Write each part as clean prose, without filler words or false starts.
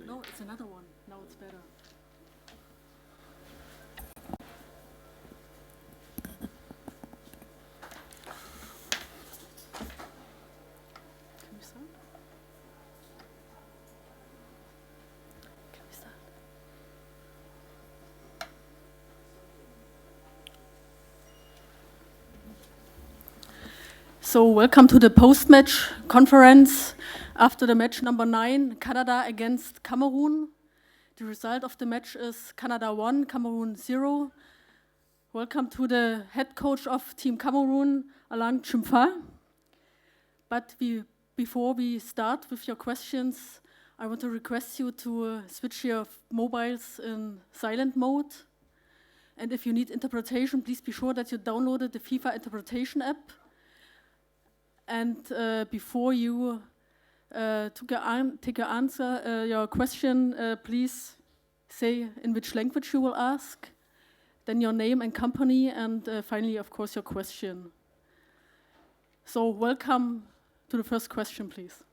No, it's another one. Now it's better. Can we start? Can we start? So welcome to the post-match conference after the match number 9, Canada against Cameroon. The result of the match is Canada 1, Cameroon 0. Welcome to the head coach of Team Cameroon, Alain Chimfa. But before we start with your questions, I want to request you to switch your mobiles in silent mode. And if you need interpretation, please be sure that you downloaded the FIFA interpretation app. And before you take your question, please say in which language you will ask, then your name and company, and finally, of course, your question. So welcome to the first question, please.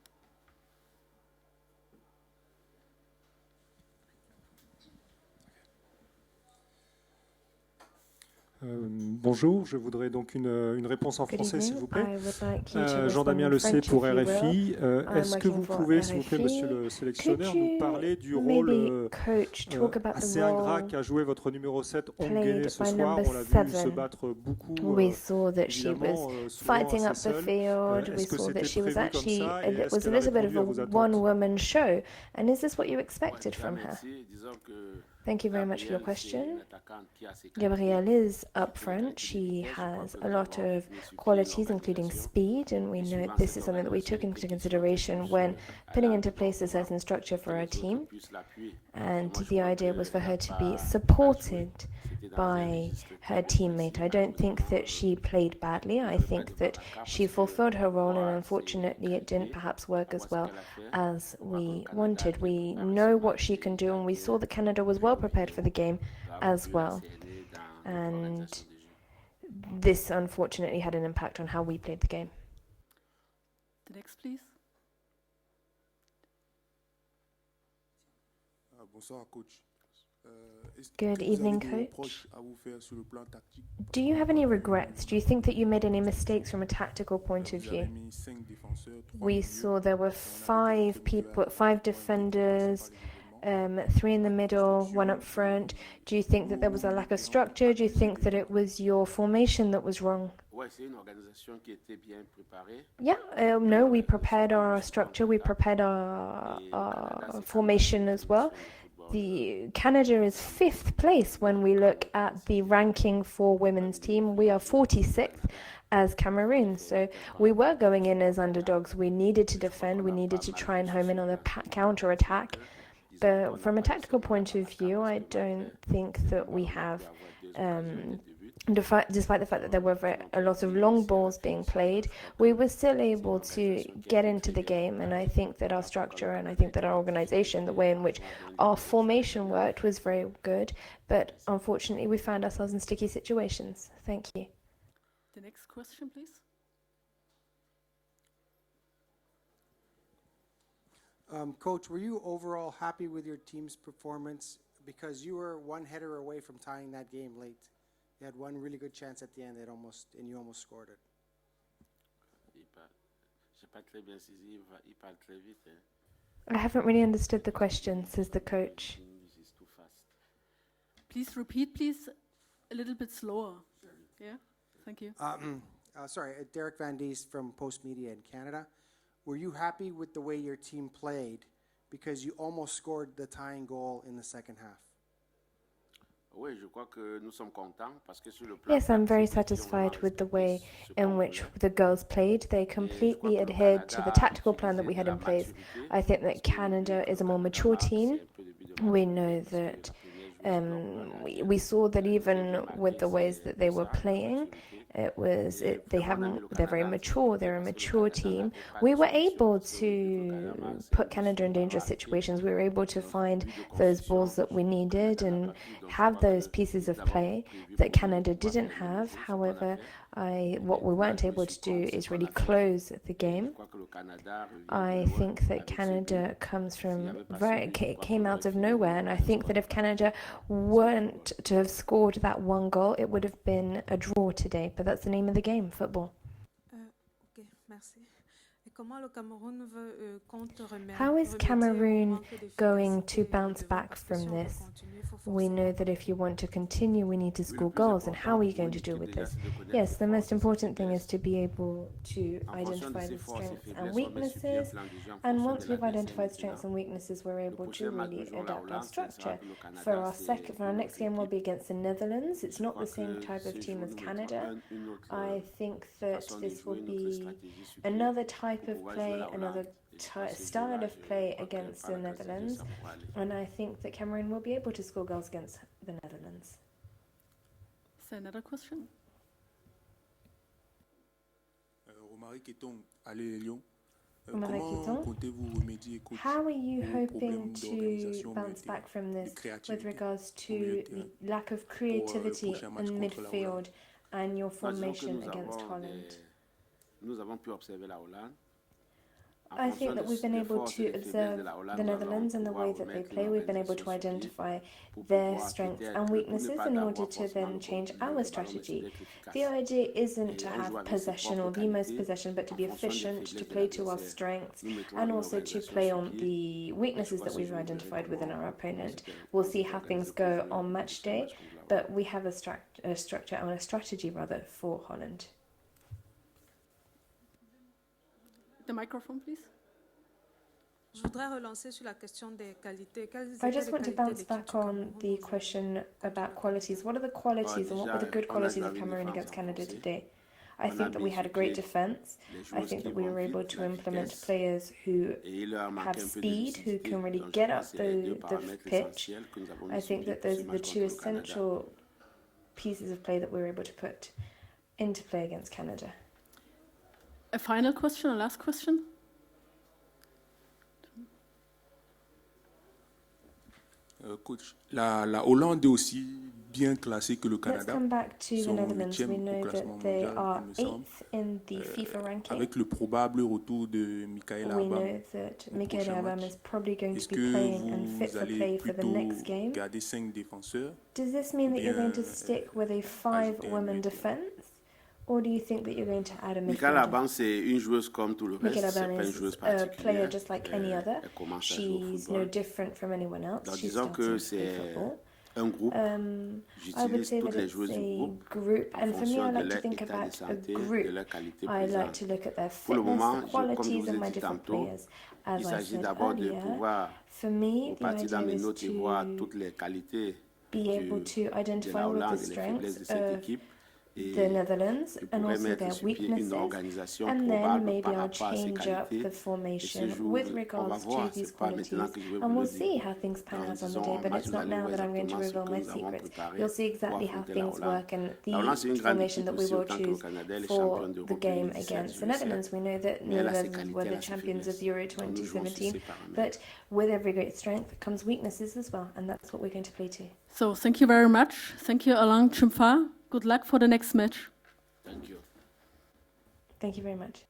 Bonjour, je voudrais donc une réponse en français, s'il vous plaît. Jean-Damien Lecé pour RFI. Est-ce que vous pouvez, s'il vous plaît, monsieur le sélectionneur, nous parler du rôle assez ingrat qu'a joué votre numéro 7, Ongene, ce soir? On l'a vu se battre beaucoup, évidemment, souvent assez seul. Est-ce que c'était prévu comme ça? Et est-ce qu'elle a répondu à vos attentes? Thank you very much for your question. Gabrielle is up front. She has a lot of qualities, including speed, and we know this is something that we took into consideration when putting into place a certain structure for our team. And the idea was for her to be supported by her teammate. I don't think that she played badly. I think that she fulfilled her role, and unfortunately it didn't perhaps work as well as we wanted. We know what she can do, and we saw that Canada was well prepared for the game as well. And this unfortunately had an impact on how we played the game. The next, please. Bonsoir, coach. Good evening, coach. Do you have any regrets? Do you think that you made any mistakes from a tactical point of view? We saw there were 5 defenders, 3 in the middle, 1 up front. Do you think that there was a lack of structure? Do you think that it was your formation that was wrong? Yeah, no, we prepared our structure, we prepared our formation as well. Canada is 5th place when we look at the ranking for women's team. We are 46th as Cameroon, so we were going in as underdogs. We needed to defend, we needed to try and home in on the counter-attack. But from a tactical point of view, I don't think that we have, despite the fact that there were a lot of long balls being played, we were still able to get into the game. And I think that our structure and I think that our organization, the way in which our formation worked, was very good. But unfortunately, we found ourselves in sticky situations. Thank you. The next question, please. Coach, were you overall happy with your team's performance? Because you were 1 header away from tying that game late. You had 1 really good chance at the end, and you almost scored it. I haven't really understood the question, says the coach. Please repeat, please, a little bit slower. Sure. Yeah, thank you. Sorry, Derek Van Diest from Post Media in Canada. Were you happy with the way your team played because you almost scored the tying goal in the second half? Yes, I'm very satisfied with the way in which the girls played. They completely adhered to the tactical plan that we had in place. I think that Canada is a more mature team. We know that we saw that even with the ways that they were playing, they're very mature. They're a mature team. We were able to put Canada in dangerous situations. We were able to find those balls that we needed and have those pieces of play that Canada didn't have. However, what we weren't able to do is really close the game. I think that Canada came out of nowhere, and I think that if Canada weren't to have scored that one goal, it would have been a draw today. But that's the name of the game, football. Ok, merci. Et comment le Cameroun compte How is Cameroon going to bounce back from this? We know that if you want to continue, we need to score goals. And how are you going to deal with this? Yes, the most important thing is to be able to identify the strengths and weaknesses. And once we've identified strengths and weaknesses, we're able to really adapt our structure. For our next game will be against the Netherlands. It's not the same type of team as Canada. I think that this will be another type of play, another style of play against the Netherlands, and I think that Cameroon will be able to score goals against the Netherlands. Is there another question? Romaric Keton, allez Lyon. How are you hoping to bounce back from this with regards to the lack of creativity in midfield and your formation against Holland? I think that we've been able to observe the Netherlands and the way that they play. We've been able to identify their strengths and weaknesses in order to then change our strategy. The idea isn't to have possession or the most possession, but to be efficient, to play to our strengths, and also to play on the weaknesses that we've identified within our opponent. We'll see how things go on match day, but we have a structure and a strategy rather for Holland. The microphone, please. I just want to bounce back on the question about qualities. What are the qualities and what were the good qualities of Cameroon against Canada today? I think that we had a great defense. I think that we were able to implement players who have speed, who can really get up the pitch. I think that those are the two essential pieces of play that we were able to put into play against Canada. A final question, a last question? Coach, la Hollande est aussi bien classée que le Canada. Let's come back to the Netherlands. We know that they are 8th in the FIFA ranking. Avec le probable retour de Michael Arbam. We know that Michael Arbam is probably going to be playing and fit for play for the next game. Garder 5 défenseurs? Does this mean that you're going to stick with a 5-woman defense? Or do you think that you're going to add a midfielder? Michael Arbam, c'est une joueuse comme tout le reste. Michael Arbam is a player just like any other. She's no different from anyone else. She's starting to play football. Un groupe. I would say that it's a group, and for me, I like to think about a group. I like to look at their fitness, the qualities of my different players. As I said earlier, for me, the idea is to be able to identify all the strengths of the Netherlands and also their weaknesses, and then maybe I'll change up the formation with regards to these qualities, and we'll see how things pan out on the day. But it's not now that I'm going to reveal my secrets. You'll see exactly how things work and the formation that we will choose for the game against the Netherlands. We know that Netherlands were the champions of Euro 2017, but with every great strength comes weaknesses as well, and that's what we're going to play to. So thank you very much. Thank you, Alain Chimfa. Good luck for the next match. Thank you. Thank you very much.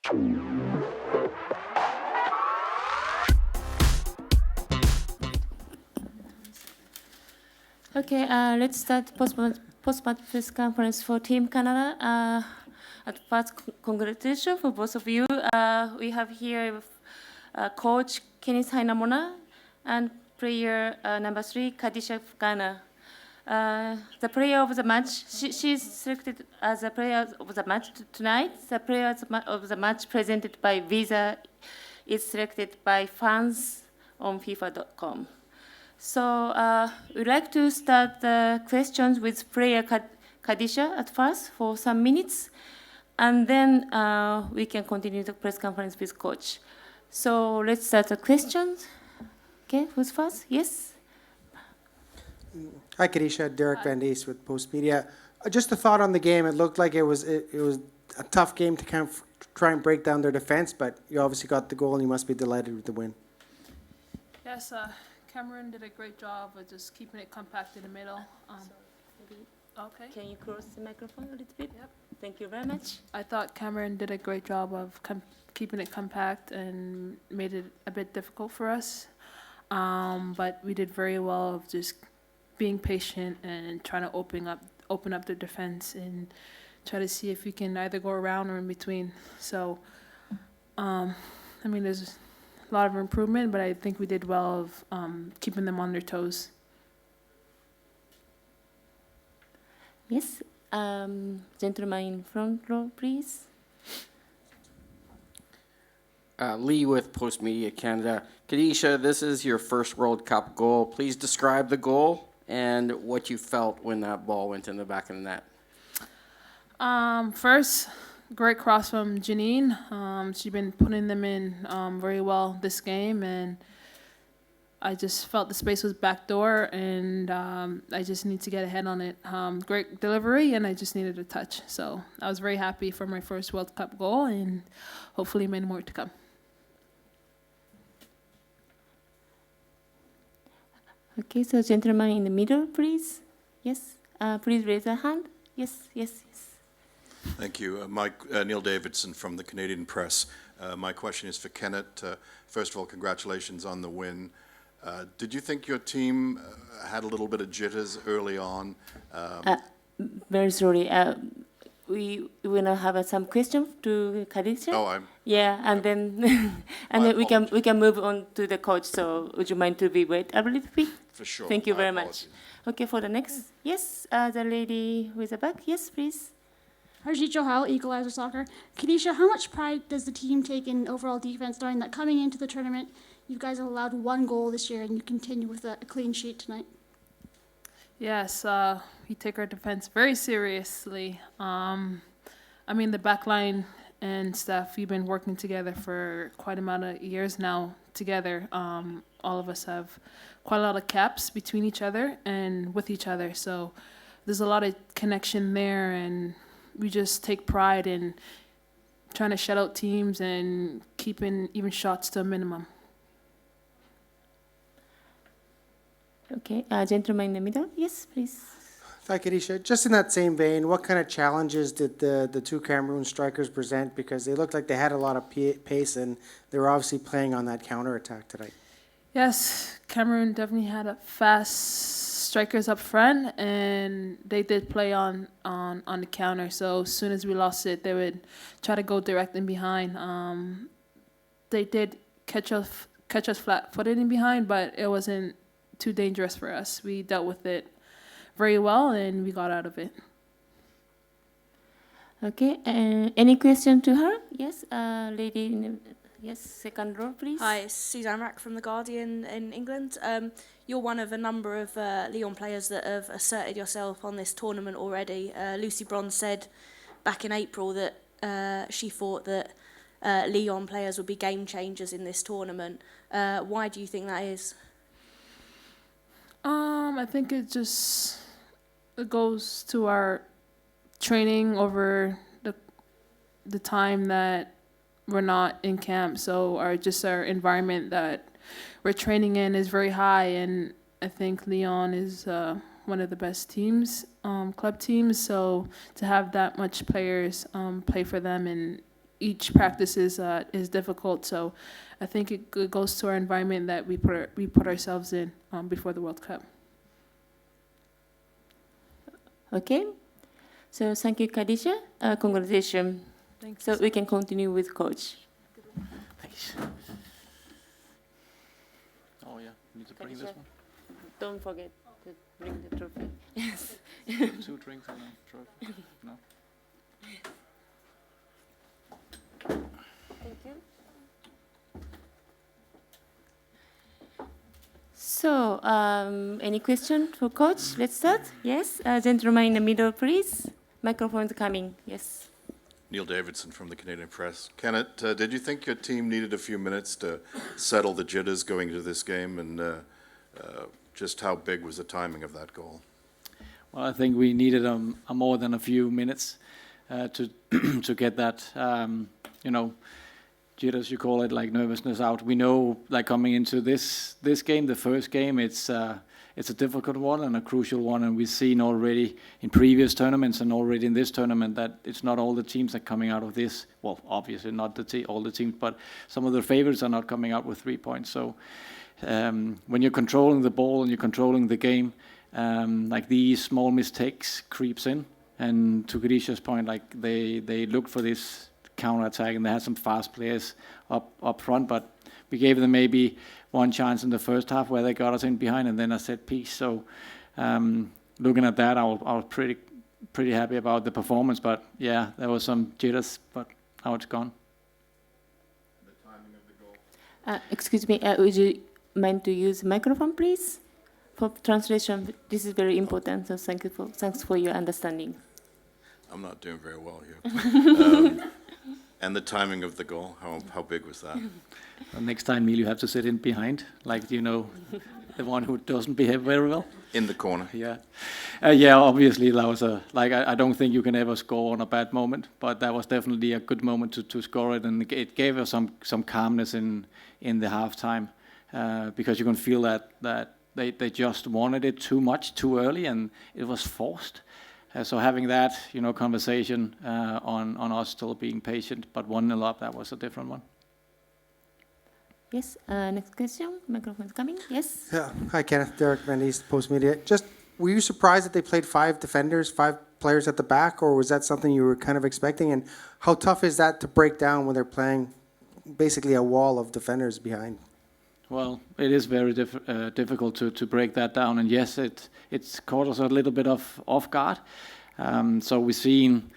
Okay, let's start post-match press conference for Team Canada. At first, congratulations for both of you. We have here Coach Kenneth Hainamona and player number 3, Kadisha Ghana. The player of the match, she's selected as a player of the match tonight. The player of the match presented by Visa is selected by fans on FIFA.com. So we'd like to start the questions with player Kadisha at first for some minutes, and then we can continue the press conference with coach. So let's start the questions. Okay, who's first? Yes? Hi, Kadisha. Derek Van Dees with Post Media. Just a thought on the game. It looked like it was a tough game to kind of try and break down their defense, but you obviously got the goal and you must be delighted with the win. Yes, Cameroon did a great job of just keeping it compact in the middle. Okay. Can you close the microphone a little bit? Yep. Thank you very much. I thought Cameroon did a great job of keeping it compact and made it a bit difficult for us. But we did very well of just being patient and trying to open up the defense and try to see if we can either go around or in between. So, I mean, there's a lot of improvement, but I think we did well of keeping them on their toes. Yes, gentleman in front row, please. Lee with Post Media Canada. Kadisha, this is your first World Cup goal. Please describe the goal and what you felt when that ball went in the back of the net. First, great cross from Janine. She's been putting them in very well this game, and I just felt the space was backdoor, and I just need to get ahead on it. Great delivery, and I just needed a touch. So I was very happy for my first World Cup goal, and hopefully many more to come. Okay, so gentleman in the middle, please. Yes, please raise a hand. Yes, yes, yes. Thank you. Neil Davidson from the Canadian Press. My question is for Kenneth. First of all, congratulations on the win. Did you think your team had a little bit of jitters early on? Very sorry. We will have some questions to Kadisha. Oh, yeah, and then and then we can move on to the coach. So would you mind to wait a little bit? For sure. Thank you very much. Okay, for the next. Yes, the lady with the back. Yes, please. Harjit Johal, Equalizer Soccer. Kadisha, how much pride does the team take in overall defense, knowing that coming into the tournament, you guys have allowed 1 goal this year and you continue with a clean sheet tonight? Yes, we take our defense very seriously. I mean, the back line and stuff, we've been working together for quite a amount of years now together. All of us have quite a lot of caps between each other and with each other. So there's a lot of connection there, and we just take pride in trying to shut out teams and keeping even shots to a minimum. Okay, gentleman in the middle. Yes, please. Hi, Kadisha. Just in that same vein, what kind of challenges did the two Cameroon strikers present? Because they looked like they had a lot of pace, and they were obviously playing on that counterattack tonight. Yes, Cameroon definitely had a fast strikers up front, and they did play on the counter. So as soon as we lost it, they would try to go direct in behind. They did catch us flat-footed in behind, but it wasn't too dangerous for us. We dealt with it very well, and we got out of it. Okay, any question to her? Yes, lady in the, yes, second row, please. Hi, it's Suzanne Rack from The Guardian in England. You're one of a number of Lyon players that have asserted yourself on this tournament already. Lucy Bronze said back in April that she thought that Lyon players would be game changers in this tournament. Why do you think that is? I think it goes to our training over the time that we're not in camp. So our environment that we're training in is very high, and I think Lyon is one of the best teams, club teams. So to have that much players play for them and each practice is difficult. So I think it goes to our environment that we put ourselves in before the World Cup. Okay. So thank you, Khadija. Congratulations. Thanks. So we can continue with coach. Thanks. Oh yeah, need to bring this one. Don't forget to bring the trophy. Yes. 2 drinks and a trophy. No. Thank you. So, any question for coach? Let's start. Yes, gentleman in the middle, please. Microphone's coming. Yes. Neil Davidson from the Canadian Press. Kenneth, did you think your team needed a few minutes to settle the jitters going into this game, and just how big was the timing of that goal? Well, I think we needed a more than a few minutes to to get that, jitters, you call it, like nervousness out. We know, like coming into this game, the first game, it's a difficult one and a crucial one, and we've seen already in previous tournaments and already in this tournament that it's not all the teams that are coming out of this. Well, obviously not all the teams, but some of the favorites are not coming out with 3 points. So when you're controlling the ball and you're controlling the game, like these small mistakes creeps in. And to Khadisha's point, like they looked for this counter-attack, and they had some fast players up front, but we gave them maybe one chance in the first half where they got us in behind, and then a set piece. So looking at that, I was pretty happy about the performance. But yeah, there was some jitters, but now it's gone. The timing of the goal. Excuse me, would you mind to use microphone, please, for translation? This is very important. So thanks for your understanding. I'm not doing very well here. And the timing of the goal, how big was that? Well, next time, Neil, you have to sit in behind, like, the one who doesn't behave very well. In the corner. Yeah. Yeah, obviously, that was I don't think you can ever score on a bad moment, but that was definitely a good moment to score it, and it gave us some calmness in the halftime, because you can feel that they just wanted it too much, too early, and it was forced. So having that, conversation on us still being patient, but 1-0 up, that was a different one. Yes, next question. Microphone's coming. Yes. Yeah. Hi, Kenneth. Derek Van East, Post Media. Just, were you surprised that they played 5 defenders, 5 players at the back, or was that something you were kind of expecting? And how tough is that to break down when they're playing basically a wall of defenders behind? Well, it is very difficult to break that down, and yes, it's caught us a little bit off guard. So we've seen,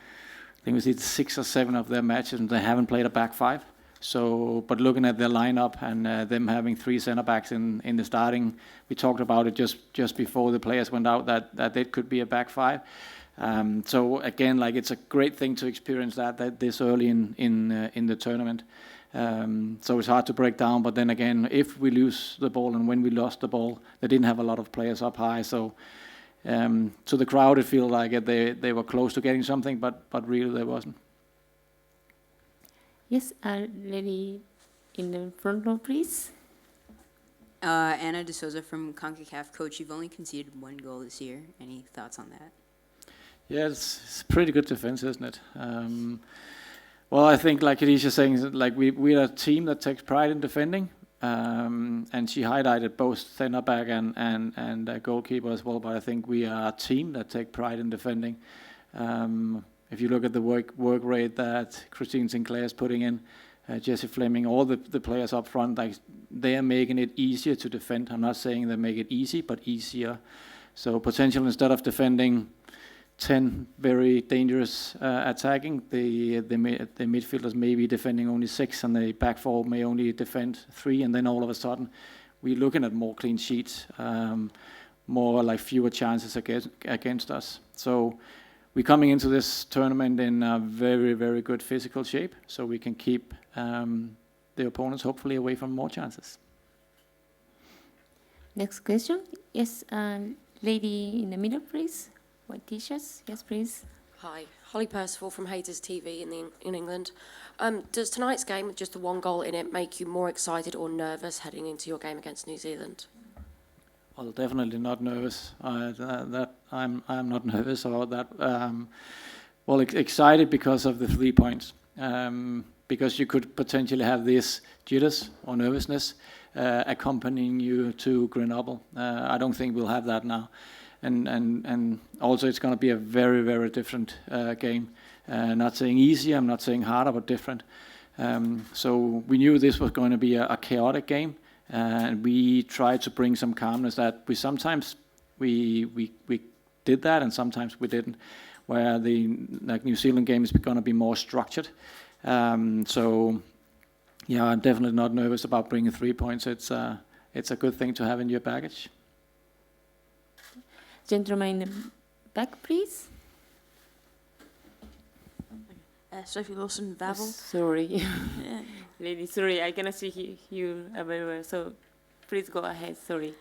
I think we see 6 or 7 of their matches, and they haven't played a back 5. So, but looking at their lineup and them having 3 center backs in the starting, we talked about it just before the players went out that it could be a back 5. So again, like, it's a great thing to experience that this early in the tournament. So it's hard to break down, but then again, if we lose the ball, and when we lost the ball, they didn't have a lot of players up high. So to the crowd, it feels like they were close to getting something, but really there wasn't. Yes, lady in the front row, please. Anna De Souza from CONCACAF. Coach, you've only conceded 1 goal this year. Any thoughts on that? Yeah, it's pretty good defense, isn't it? Well, I think, like Khadisha's saying, like we're a team that takes pride in defending, and she highlighted both center back and goalkeeper as well. But I think we are a team that take pride in defending. If you look at the work rate that Christine Sinclair is putting in, Jessie Fleming, all the players up front, like, they are making it easier to defend. I'm not saying they make it easy, but easier. So potential, instead of defending 10 very dangerous attacking, the midfielders may be defending only 6, and the back 4 may only defend 3, and then all of a sudden we're looking at more clean sheets, more like fewer chances against us. So we're coming into this tournament in a very, very good physical shape, so we can keep the opponents hopefully away from more chances. Next question. Yes, lady in the middle, please. White t-shirts. Yes, please. Hi, Holly Percival from Haters TV in England. Does tonight's game with just the 1 goal in it make you more excited or nervous heading into your game against New Zealand? Well, definitely not nervous. I'm not nervous about that. Well, excited because of the 3 points. because you could potentially have this jitters or nervousness accompanying you to Grenoble. I don't think we'll have that now. And also it's going to be a very, very different game. Not saying easy, I'm not saying harder, but different. So we knew this was going to be a chaotic game, and we tried to bring some calmness that we sometimes we did that, and sometimes we didn't. Where the New Zealand game is going to be more structured. So yeah, I'm definitely not nervous about bringing 3 points. It's a good thing to have in your baggage. Gentleman in the back, please. Sophie Lawson, Vavel. Sorry. Yeah. Lady, sorry, I cannot see you everywhere, so please go ahead, sorry.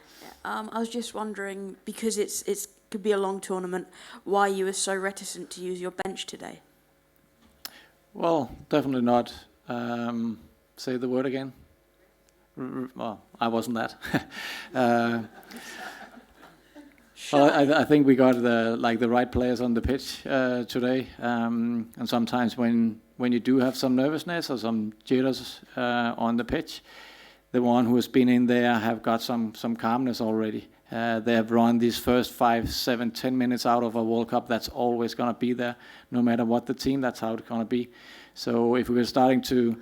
I was just wondering, because it's could be a long tournament, why you were so reticent to use your bench today? Well, definitely not. Say the word again. Well, I wasn't that. Well, I think we got the right players on the pitch today, and sometimes when you do have some nervousness or some jitters on the pitch, the one who has been in there have got some calmness already. They have run these first 5, 7, 10 minutes out of a World Cup. That's always going to be there, no matter what the team. That's how it's going to be. So if we were starting to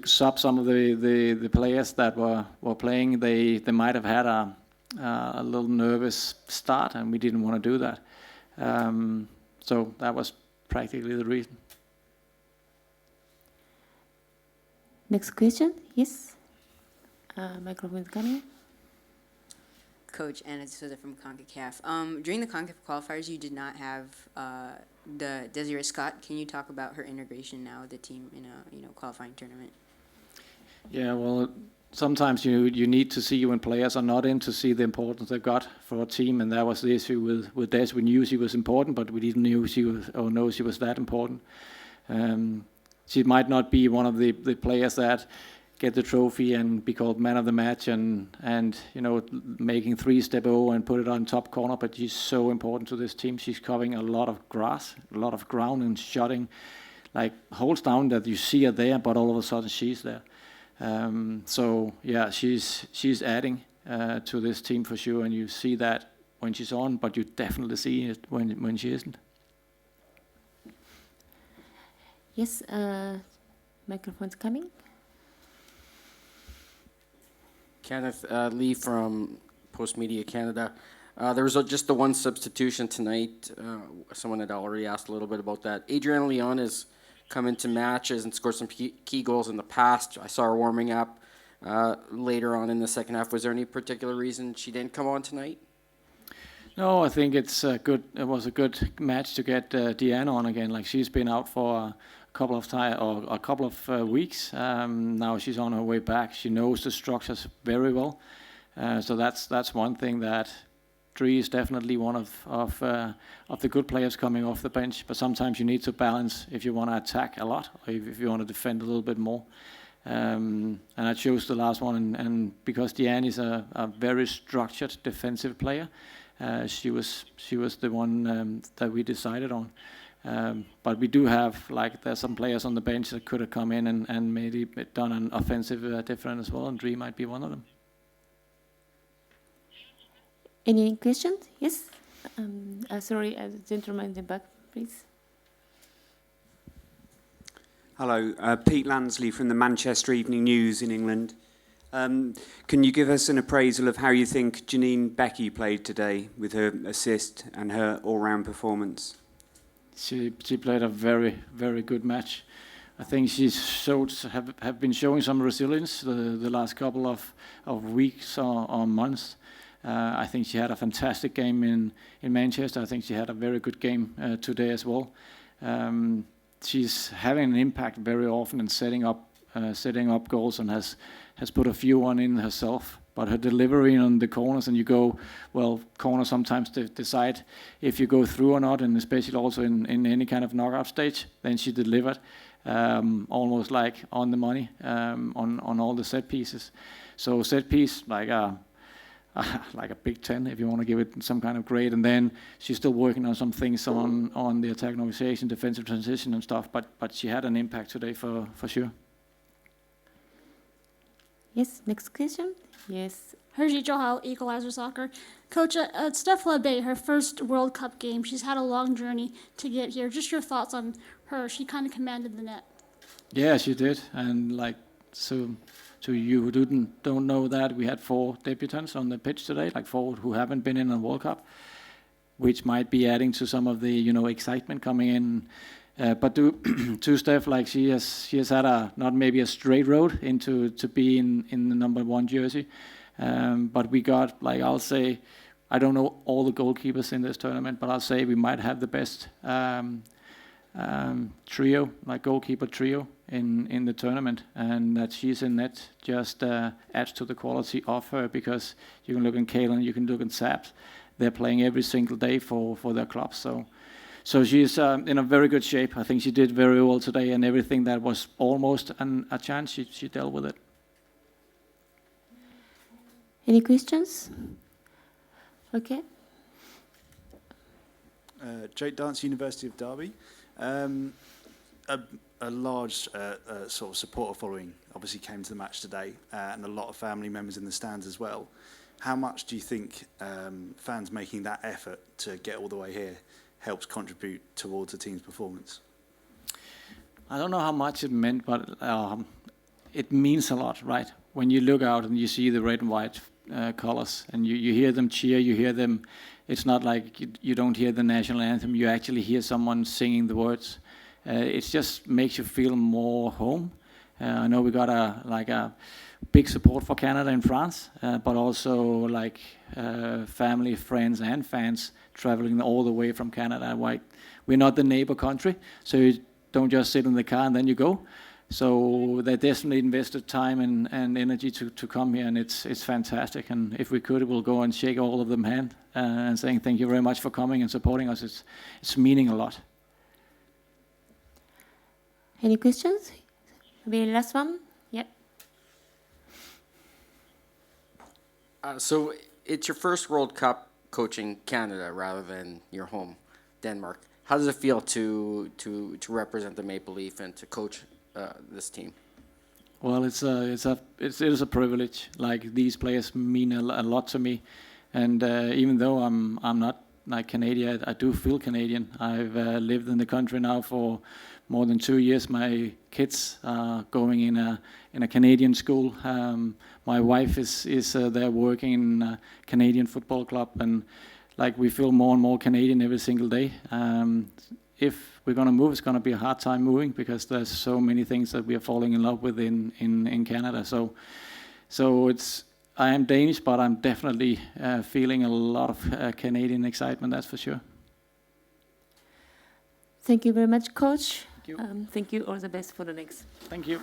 sub some of the players that were playing, they might have had a little nervous start, and we didn't want to do that. So that was practically the reason. Next question, yes. Microphone coming. Coach Anna Souza from CONCACAF. During the CONCACAF qualifiers, you did not have the Desiree Scott. Can you talk about her integration now with the team in a qualifying tournament? Yeah, well, sometimes you need to see when players are not in to see the importance they've got for a team, and that was the issue with Des. We knew she was important, but we didn't know she was that important. She might not be one of the players that get the trophy and be called man of the match and making 3-step-0 and put it on top corner, but she's so important to this team. She's covering a lot of grass, a lot of ground, and shutting like holes down that you see her there, but all of a sudden she's there. So yeah, she's adding to this team for sure, and you see that when she's on, but you definitely see it when she isn't. Yes, microphone's coming. Kenneth Lee from Post Media Canada. There was just the one substitution tonight. Someone had already asked a little bit about that. Adrienne Leon has come into matches and scored some key goals in the past. I saw her warming up later on in the second half. Was there any particular reason she didn't come on tonight? No, I think it's good. It was a good match to get Deanna on again. Like, she's been out for a couple of weeks. Now she's on her way back. She knows the structures very well. So that's one thing that Dree is definitely one of the good players coming off the bench. But sometimes you need to balance if you want to attack a lot or if you want to defend a little bit more. And I chose the last one, and because Deanne is a very structured defensive player, she was the one that we decided on. But we do have, there's some players on the bench that could have come in and maybe done an offensive different as well, and Dree might be one of them. Any questions? Yes? Sorry, gentleman in the back, please. Hello, Pete Lansley from the Manchester Evening News in England. Can you give us an appraisal of how you think Janine Becky played today with her assist and her all-round performance? She played a very, very good match. I think she's have been showing some resilience the last couple of weeks or months. I think she had a fantastic game in Manchester. I think she had a very good game today as well. She's having an impact very often in setting up goals, and has put a few on in herself. But her delivery on the corners, and corners sometimes decide if you go through or not, and especially also in any kind of knockout stage, then she delivered almost like on the money on all the set pieces. So set piece, like a like a Big 10, if you want to give it some kind of grade. And then she's still working on some things on the attack and organization, defensive transition and stuff. But she had an impact today for sure. Yes, next question. Yes. Herji Johal, Equalizer Soccer. Coach, Steph Labbe, her first World Cup game, she's had a long journey to get here. Just your thoughts on her. She kind of commanded the net. Yeah, she did. And like, so to you who don't know that, we had 4 debutants on the pitch today, like 4 who haven't been in a World Cup, which might be adding to some of the, excitement coming in. But to Steph, like she has had not maybe a straight road into to be in the number 1 jersey. But we got, like, I'll say, I don't know all the goalkeepers in this tournament, but I'll say we might have the best trio, like goalkeeper trio in the tournament, and that she's in net just adds to the quality of her, because you can look in Kalen, you can look in Saps, they're playing every single day for their clubs. So she's in a very good shape. I think she did very well today, and everything that was almost a chance, she dealt with it. Any questions? Okay. Jake Dance, University of Derby. A large sort of supporter following obviously came to the match today, and a lot of family members in the stands as well. How much do you think fans making that effort to get all the way here helps contribute towards the team's performance? I don't know how much it meant, but it means a lot, right? When you look out and you see the red and white colors, and you hear them cheer, you hear them. It's not like you don't hear the national anthem. You actually hear someone singing the words. It just makes you feel more home. I know we got a big support for Canada in France, but also family, friends, and fans traveling all the way from Canada. We're not the neighbor country, so you don't just sit in the car and then you go. So they definitely invested time and energy to come here, and it's fantastic. And if we could, we'll go and shake all of them hand and saying thank you very much for coming and supporting us. It's meaning a lot. Any questions? Maybe last one? Yeah. So it's your first World Cup coaching Canada rather than your home, Denmark. How does it feel to represent the Maple Leaf and to coach this team? Well, it is a privilege. Like, these players mean a lot to me, and even though I'm not like Canadian, I do feel Canadian. I've lived in the country now for more than 2 years. My kids are going in a Canadian school. My wife is there working in a Canadian football club, and like, we feel more and more Canadian every single day. If we're going to move, it's going to be a hard time moving, because there's so many things that we are falling in love with in Canada. So I am Danish, but I'm definitely feeling a lot of Canadian excitement, that's for sure. Thank you very much, Coach. Thank you. Thank you. All the best for the next. Thank you.